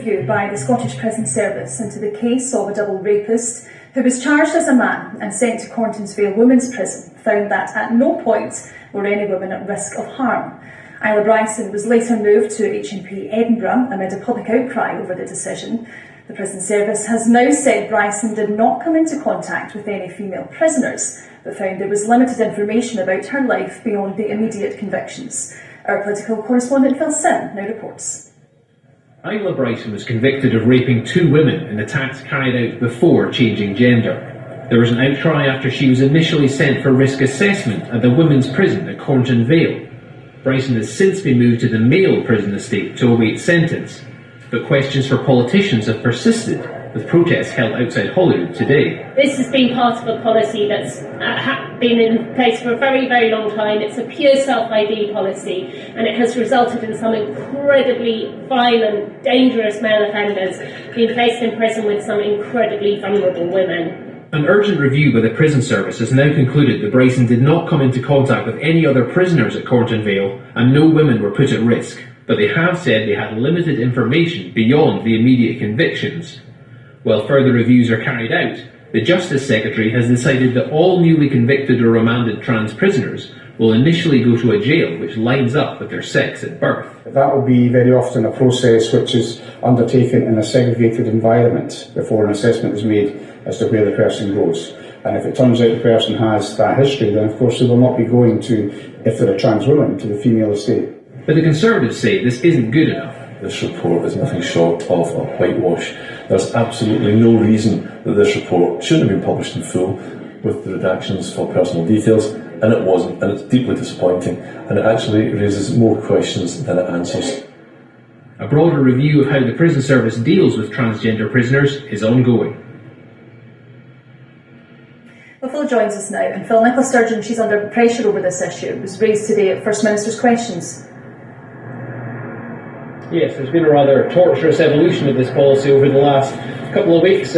review by the Scottish Prison Service into the case of a double rapist who was charged as a man and sent to Corntonsvale Women's Prison found that at no point were any women at risk of harm. Isla Bryson was later moved to HMP Edinburgh amid a public outcry over the decision. The prison service has now said Bryson did not come into contact with any female prisoners, but found there was limited information about her life beyond the immediate convictions. Our political correspondent Phil Sim now reports. Isla Bryson was convicted of raping 2 women in attacks carried out before changing gender. There was an outcry after she was initially sent for risk assessment at the women's prison at Cornton Vale. Bryson has since been moved to the male prison estate to await sentence, but questions for politicians have persisted, with protests held outside Holyrood today. This has been part of a policy that's been in place for a very, very long time. It's a pure self-ID policy, and it has resulted in some incredibly violent, dangerous male offenders being placed in prison with some incredibly vulnerable women. An urgent review by the prison service has now concluded that Bryson did not come into contact with any other prisoners at Cornton Vale, and no women were put at risk, but they have said they had limited information beyond the immediate convictions. While further reviews are carried out, the Justice Secretary has decided that all newly convicted or remanded trans prisoners will initially go to a jail which lines up with their sex at birth. That will be very often a process which is undertaken in a segregated environment before an assessment is made as to where the person goes. And if it turns out the person has that history, then of course they will not be going to, if they're a trans woman, to the female estate. But the Conservatives say this isn't good enough. This report is nothing short of a whitewash. There's absolutely no reason that this report shouldn't have been published in full with the redactions for personal details, and it wasn't, and it's deeply disappointing, and it actually raises more questions than it answers. A broader review of how the prison service deals with transgender prisoners is ongoing. Well, Phil joins us now, and Phil, Nicola Sturgeon, she's under pressure over this issue. It was raised today at First Minister's Questions. Yes, there's been a rather torturous evolution of this policy over the last couple of weeks.